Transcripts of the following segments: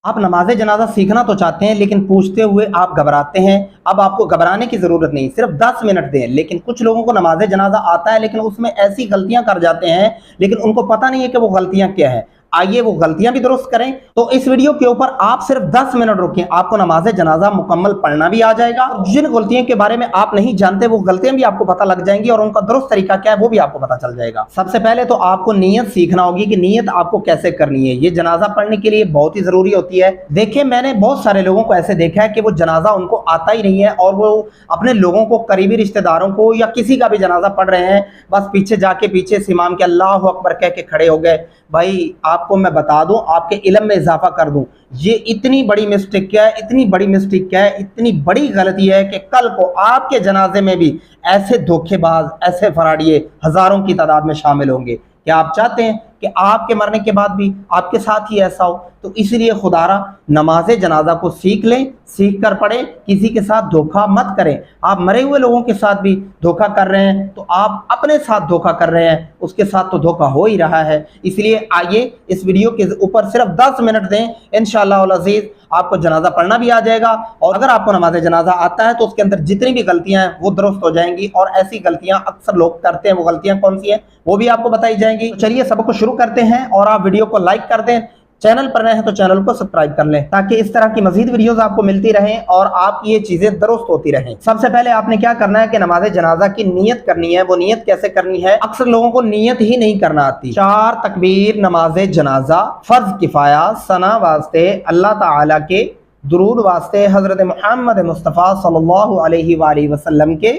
आप नमाज जनाजा सीखना तो चाहते हैं लेकिन पूछते हुए आप घबराते हैं। अब आपको घबराने की ज़रूरत नहीं, सिर्फ 10 मिनट दें। लेकिन कुछ लोगों को नमाज जनाजा आता है लेकिन उसमें ऐसी गलतियां कर जाते हैं लेकिन उनको पता नहीं है कि वो गलतियां क्या है। आइए वो गलतियां भी दुरुस्त करें। तो इस वीडियो के ऊपर आप सिर्फ 10 मिनट रुकें, आपको नमाज जनाजा मुकम्मल पढ़ना भी आ जाएगा। जिन गलतियों के बारे में आप नहीं जानते वो गलतियां भी आपको पता लग जाएंगी और उनका दुरुस्त तरीका क्या है वो भी आपको पता चल जाएगा। सबसे पहले तो आपको नीयत सीखना होगी कि नीयत आपको कैसे करनी है। ये जनाजा पढ़ने के लिए बहुत ही जरूरी होती है। देखिए, मैंने बहुत सारे लोगों को ऐसे देखा है कि वो जनाजा उनको आता ही नहीं है और वो अपने लोगों को, करीबी रिश्तेदारों को या किसी का भी जनाजा पढ़ रहे हैं, बस पीछे जाके पीछे से इमाम के अल्लाहु अकबर कह के खड़े हो गए। भाई आपको मैं बता दूं, आपके इल्म में इजाफा कर दूं, ये इतनी बड़ी मिस्टेक क्या है, इतनी बड़ी मिस्टेक क्या है, इतनी बड़ी गलती है कि कल को आपके जनाजे में भी ऐसे धोखेबाज, ऐसे फराडिये हजारों की तादाद में शामिल होंगे। क्या आप चाहते हैं कि आपके मरने के बाद भी आपके साथ ही ऐसा हो? तो इसलिए खुदारा नमाज जनाजा को सीख लें, सीख कर पढ़ें, किसी के साथ धोखा मत करें। आप मरे हुए लोगों के साथ भी धोखा कर रहे हैं तो आप अपने साथ धोखा कर रहे हैं, उसके साथ तो धोखा हो ही रहा है। इसलिए आइए इस वीडियो के ऊपर सिर्फ 10 मिनट दें, इंशाअल्लाह अल अज़ीज़ आपको जनाजा पढ़ना भी आ जाएगा। और अगर आपको नमाज जनाजा आता है तो उसके अंदर जितनी भी गलतियां हैं वो दुरुस्त हो जाएंगी। और ऐसी गलतियां अक्सर लोग करते हैं, वो गलतियां कौन सी हैं वो भी आपको बताई जाएंगी। तो चलिए सबको शुरू करते हैं और आप वीडियो को लाइक कर दें, चैनल पर नए हैं तो चैनल को सब्सक्राइब कर लें ताकि इस तरह की मजीद वीडियोस आपको मिलती रहें और आपकी ये चीजें दुरुस्त होती रहें। सबसे पहले आपने क्या करना है कि नमाज जनाजा की नियत करनी है। वो नियत कैसे करनी है? अक्सर लोगों को नियत ही नहीं करना आती। 4 तकबीर नमाज जनाजा, फर्ज किफाया, सना वास्ते, अल्लाह ताला के दुरूद वास्ते, हजरत मोहम्मद मुस्तफ़ा सल्लल्लाहु अलैहि वसल्लम के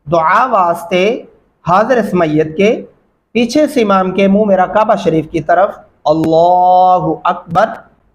दुआ वास्ते, हाजिर इस मैयत के, पीछे से इमाम के मुंह मेरा काबा शरीफ की तरफ, अल्लाहु अकबर।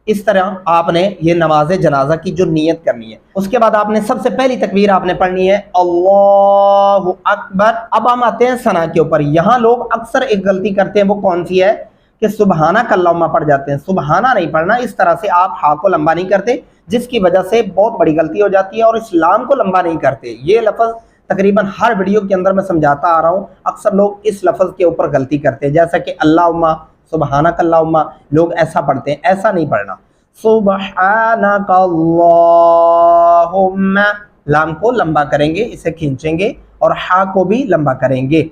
इस तरह आपने ये नमाज जनाजा की जो नियत करनी है। उसके बाद आपने सबसे पहली तकबीर आपने पढ़नी है अल्लाहु अकबर। अब हम आते हैं सना के ऊपर। यहाँ लोग अक्सर एक गलती करते हैं, वो कौन सी है कि सुबहाना कल्लामा पढ़ जाते हैं। सुबहाना नहीं पढ़ना, इस तरह से आप हा को लंबा नहीं करते, जिसकी वजह से बहुत बड़ी गलती हो जाती है और इस्लाम को लंबा नहीं करते। ये लफ्ज़ तकरीबन हर वीडियो के अंदर मैं समझाता आ रहा हूँ। अक्सर लोग इस लफ्ज़ के ऊपर गलती करते हैं, जैसा कि अल्लाहुम्मा, सुबहानक अल्लाहुम्मा, लोग ऐसा पढ़ते हैं। ऐसा नहीं पढ़ना। सुबहानक अल्लाहुम्मा, लाम को लंबा करेंगे, इसे खींचेंगे और हा को भी लंबा करेंगे।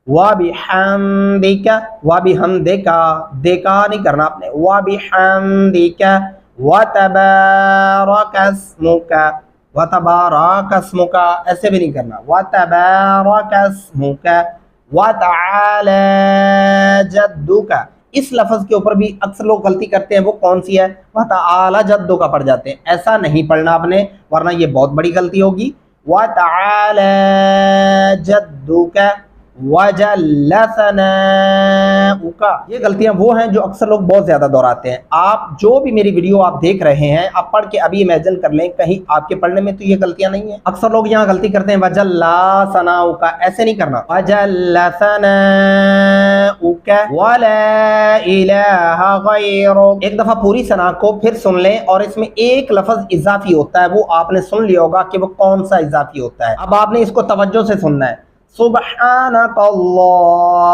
वा बिहम्दिका, वा बिहम्दिका, देखा नहीं करना आपने। वा बिहम्दिका व तबारकस्मुका, व तबारकस्मुका ऐसे भी नहीं करना। व तबारकस्मुका व तआला जद्दुका। इस लफ्ज़ के ऊपर भी अक्सर लोग गलती करते हैं, वो कौन सी है? व तआला जद्दुका पढ़ जाते हैं। ऐसा नहीं पढ़ना आपने, वरना ये बहुत बड़ी गलती होगी। व तआला जद्दुका वजल्ल सनाउका। ये गलतियां वो हैं जो अक्सर लोग बहुत ज्यादा दोहराते हैं। आप जो भी मेरी वीडियो आप देख रहे हैं, आप पढ़ के अभी इमेजिन कर लें कहीं आपके पढ़ने में तो ये गलतियां नहीं है। अक्सर लोग यहाँ गलती करते हैं वजल्ल सनाउका, ऐसे नहीं करना। वजल्ल सनाउका वला इलाहा गैरुक। एक दफा पूरी सना को फिर सुन लें और इसमें एक लफ्ज इजाफी होता है, वो आपने सुन लिया होगा कि वो कौन सा इजाफी होता है। अब आपने इसको तवज्जो से सुनना है। सुब्हानक अल्लाहुम्मा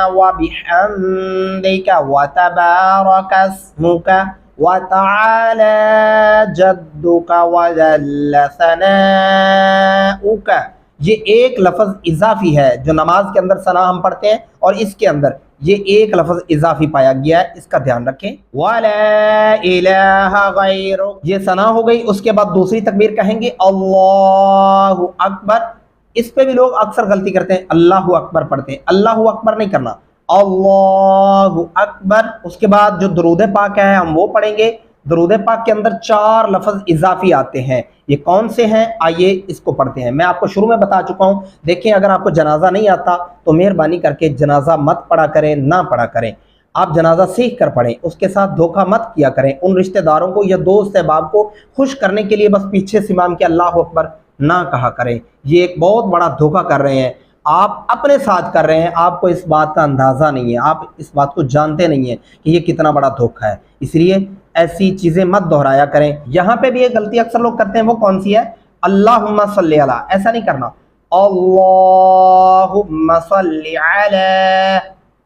व बिहम्दिका व तबारकस्मुका व तआला जद्दुका व जल्ल सनाउका। ये एक लफ्ज इजाफी है जो नमाज के अंदर सना हम पढ़ते हैं और इसके अंदर ये एक लफ्ज इजाफी पाया गया है, इसका ध्यान रखें। वला इलाहा गैरुक, ये सना हो गई। उसके बाद दूसरी तकबीर कहेंगे अल्लाहु अकबर। इस पे भी लोग अक्सर गलती करते हैं, अल्लाहु अकबर पढ़ते हैं। अल्लाहु अकबर नहीं करना, अल्लाहु अकबर। उसके बाद जो दुरूद पाक है हम वो पढ़ेंगे। दुरूद पाक के अंदर 4 लफ्ज इजाफी आते हैं, ये कौन से हैं? आइए इसको पढ़ते हैं। मैं आपको शुरू में बता चुका हूँ। देखें, अगर आपको जनाजा नहीं आता तो मेहरबानी करके जनाजा मत पढ़ा करें, ना पढ़ा करें। आप जनाजा सीख कर पढ़ें, उसके साथ धोखा मत किया करें। उन रिश्तेदारों को या दोस्त अहबाब को खुश करने के लिए बस पीछे से इमाम के अल्लाहु अकबर ना कहा करें। ये एक बहुत बड़ा धोखा कर रहे हैं, आप अपने साथ कर रहे हैं। आपको इस बात का अंदाज़ा नहीं है, आप इस बात को जानते नहीं हैं कि ये कितना बड़ा धोखा है। इसलिए ऐसी चीज़ें मत दोहराया करें। यहाँ पे भी एक गलती अक्सर लोग करते हैं, वो कौन सी है? अल्लाहुम्मा सल्ली अला, ऐसा नहीं करना। अल्लाहुम्मा सल्ली अला,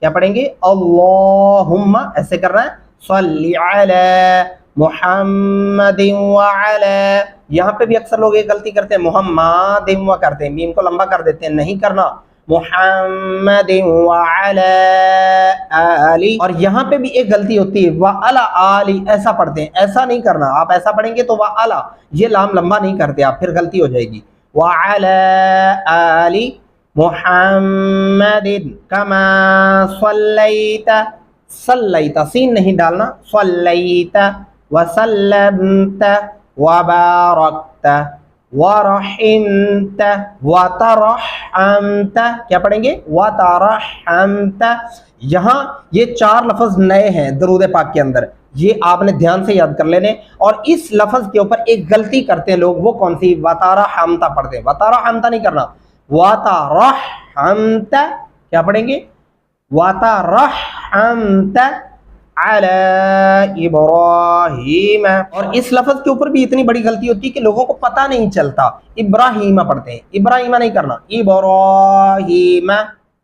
क्या पढ़ेंगे? अल्लाहुम्मा ऐसे करना है, सल्ली अला मुहम्मदिन व अला, यहाँ पे भी अक्सर लोग ये गलती करते हैं, मुहम्मदिन व करते हैं, मीम को लंबा कर देते हैं, नहीं करना, मुहम्मदिन व अला आली। और यहाँ पे भी एक गलती होती है, व अला आली ऐसा पढ़ते हैं, ऐसा नहीं करना, आप ऐसा पढ़ेंगे तो व अला, ये लाम लंबा नहीं करते आप, फिर गलती हो जाएगी। व अला आली मुहम्मदिन कमा सल्लैता, सल्लैता सीन नहीं डालना, सल्लैता व सल्लमता व बारकता व रहिमता व तरहमता, क्या पढ़ेंगे, व तरहमता। यहाँ ये 4 लफ्ज नए हैं दरूद पाक के अंदर, ये आपने ध्यान से याद कर लेने। और इस लफ्ज के ऊपर एक गलती करते हैं लोग, वो कौन सी, व तरहमता पढ़ते हैं, व तरहमता नहीं करना, व तरहमता, क्या पढ़ेंगे, व तरहमता अला इब्राहीम। और इस लफ्ज के ऊपर भी इतनी बड़ी गलती होती है कि लोगों को पता नहीं चलता, इब्राहीम पढ़ते हैं, इब्राहीम नहीं करना, इब्राहीम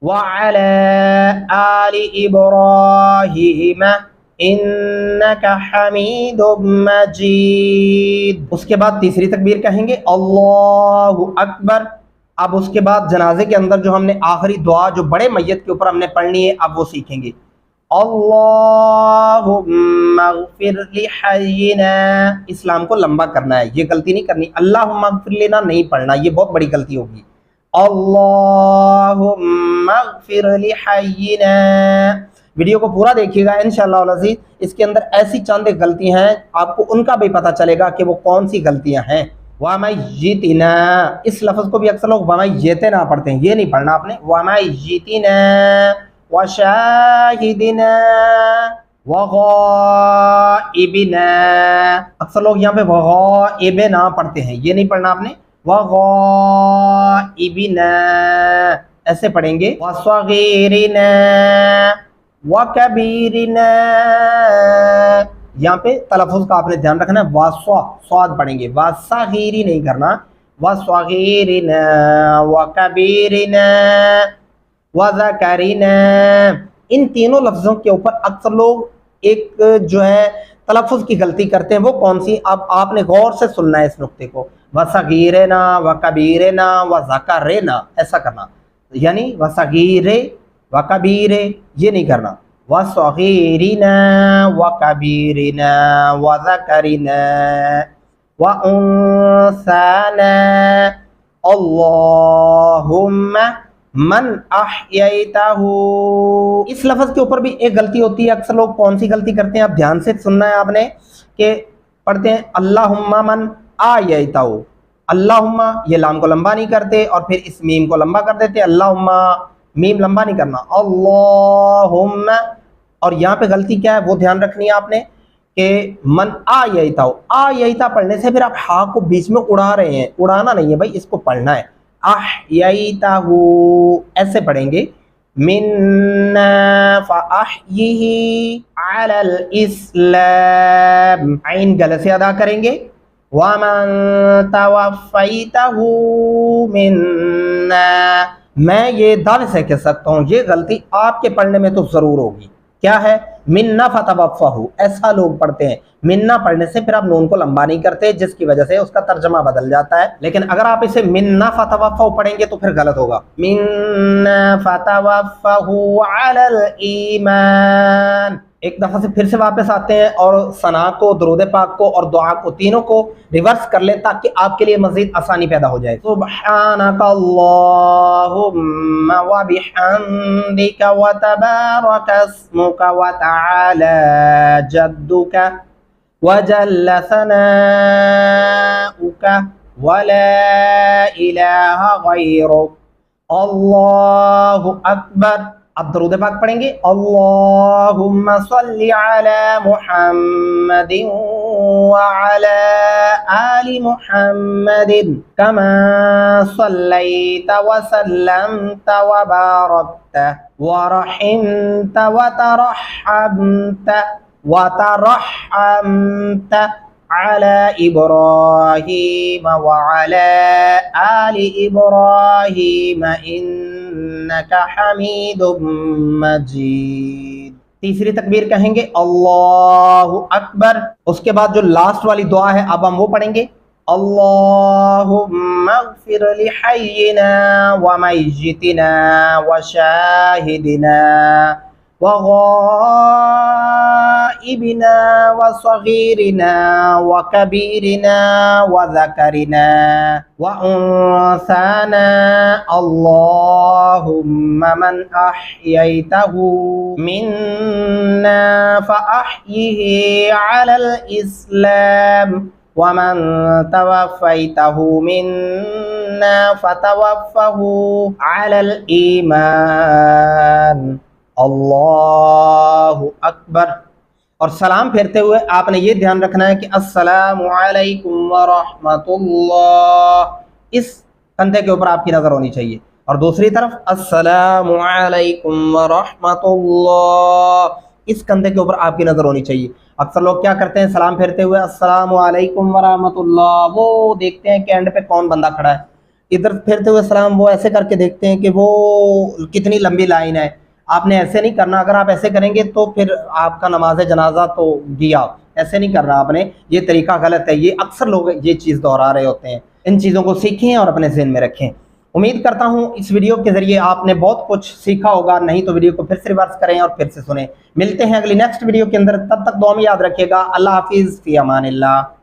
व अला आलि इब्राहीम इन्नका हमीदुम मजीद। उसके बाद तीसरी तकबीर कहेंगे अल्लाहु अकबर। अब उसके बाद जनाजे के अंदर जो हमने आखिरी दुआ जो बड़े मैयत के ऊपर हमने पढ़नी है, अब वो सीखेंगे, अल्लाहुम्मा अग़फ़िर लिहय्यिना, इस्लाम को लंबा करना है, ये गलती नहीं करनी, अल्लाहुम्मा अग़फ़िर लिना नहीं पढ़ना, ये बहुत बड़ी गलती होगी। अल्लाहुम्मा अग़फ़िर लिहय्यिना। वीडियो को पूरा देखिएगा इंशाअल्लाह अज़ीज़, इसके अंदर ऐसी चंद गलतियां हैं, आपको उनका भी पता चलेगा कि वो कौन सी गलतियां हैं। वमय्यितिना, इस लफ्ज़ को भी अक्सर लोग वमय्यितिना पढ़ते हैं, ये नहीं पढ़ना आपने, वमय्यितिना वशाहिदिना वग़ाइबिना। अक्सर लोग यहाँ पे वग़ाइबिना पढ़ते हैं, ये नहीं पढ़ना आपने, वग़ाइबिना ऐसे पढ़ेंगे, वसग़ीरिना वकबीरिना। यहाँ पे तलफ़ुज़ का आपने ध्यान रखना है, वास्वा स्वाद पढ़ेंगे, वासग़ीरी नहीं करना, वसग़ीरिना वकबीरिना वज़करिना। इन तीनों लफ्ज़ों के ऊपर अक्सर लोग एक जो है तलफ़ुज़ की गलती करते हैं, वो कौन सी, अब आपने गौर से सुनना है इस नुक्ते को, वसग़ीरिना वकबीरिना वज़करिना ऐसा करना, यानी वसग़ीरे वकबीरे ये नहीं करना, वसग़ीरिना वकबीरिना वज़करिना वउन्साना अल्लाहुम्मा मन अहयैतहू। इस लफ्ज़ के ऊपर भी एक गलती होती है, अक्सर लोग कौन सी गलती करते हैं, आप ध्यान से सुनना है आपने, कि पढ़ते हैं अल्लाहुम्मा मन अहयैतहू, अल्लाहुम्मा ये लाम को लंबा नहीं करते और फिर इस मीम को लंबा कर देते, अल्लाहुम्मा मीम लंबा नहीं करना, अल्लाहुम्मा। और यहाँ पे गलती क्या है वो ध्यान रखनी है आपने, कि मन आयता पढ़ने से फिर आप हा को बीच में उड़ा रहे हैं, उड़ाना नहीं है भाई, इसको पढ़ना है, अहयैताहू ऐसे पढ़ेंगे, मिन्ना फ़अहयिही अलल इस्लाम, आइन गले से अदा करेंगे, वमन तवफ़्फ़ैतहू मिन्ना। मैं ये दावे से कह सकता हूँ ये गलती आपके पढ़ने में तो ज़रूर होगी, क्या है, मिन्ना फ़तवफ़्फ़हू ऐसा लोग पढ़ते हैं, मिन्ना पढ़ने से फिर आप नून को लंबा नहीं करते, जिसकी वजह से उसका तर्जमा बदल जाता है। लेकिन अगर आप इसे मिन्ना फ़तवफ़्फ़हू पढ़ेंगे तो फिर गलत होगा, मिन्ना फ़तवफ़्फ़हू अलल ईमान। एक दफ़ा से फिर से वापस आते हैं और सना को, दरूद पाक को और दुआ को तीनों को रिवर्स कर लें ताकि आपके लिए मज़ीद आसानी पैदा हो जाए। सुब्हानका अल्लाहुम्मा व बिहम्दिका व तबारक अस्मुका व तआला जद्दुका व जल्ल सनाउका व ला इलाहा गैरुक अल्लाहु अकबर। अब दरूद पाक पढ़ेंगे, अल्लाहुम्मा सल्ली अला मुहम्मदिन व अला आलि मुहम्मदिन कमा सल्लैता व सल्लमता व बारकता व रहिमता व तरहमता अला इब्राहीम व अला आलि इब्राहीम इन्नका हमीदुम मजीद। तीसरी तकबीर कहेंगे अल्लाहु अकबर। उसके बाद जो लास्ट वाली दुआ है अब हम वो पढ़ेंगे, अल्लाहुम्मा अग़फ़िर लिहय्यिना व मय्यितिना व शाहिदिना व गाइबिना व सगीरिना व कबीरिना व ज़करिना व उन्साना अल्लाहुम्मा मन अह्यैतहु मिन्ना फ़अह्यिही अलल इस्लाम वमन तवफ़्फ़ैतहु मिन्ना फ़तवफ़्फ़हु अलल ईमान। अल्लाहु अकबर। और सलाम फेरते हुए आपने ये ध्यान रखना है कि अस्सलामु अलैकुम व रहमतुल्लाह, इस कंधे के ऊपर आपकी नज़र होनी चाहिए, और दूसरी तरफ अस्सलामु अलैकुम व रहमतुल्लाह, इस कंधे के ऊपर आपकी नज़र होनी चाहिए। अक्सर लोग क्या करते हैं, सलाम फेरते हुए अस्सलामु अलैकुम व रहमतुल्लाह, वो देखते हैं कि एंड पे कौन बंदा खड़ा है, इधर फेरते हुए सलाम वो ऐसे करके देखते हैं कि वो कितनी लंबी लाइन है। आपने ऐसे नहीं करना, अगर आप ऐसे करेंगे तो फिर आपका नमाज जनाजा तो गया, ऐसे नहीं करना आपने, ये तरीका गलत है। ये अक्सर लोग ये चीज़ दोहरा रहे होते हैं। इन चीज़ों को सीखें और अपने ज़हन में रखें। उम्मीद करता हूँ इस वीडियो के ज़रिए आपने बहुत कुछ सीखा होगा, नहीं तो वीडियो को फिर से रिवर्स करें और फिर से सुनें। मिलते हैं अगली नेक्स्ट वीडियो के अंदर, तब तक दुआ में याद रखिएगा। अल्लाह हाफिज़, फ़ी अमानिल्लाह।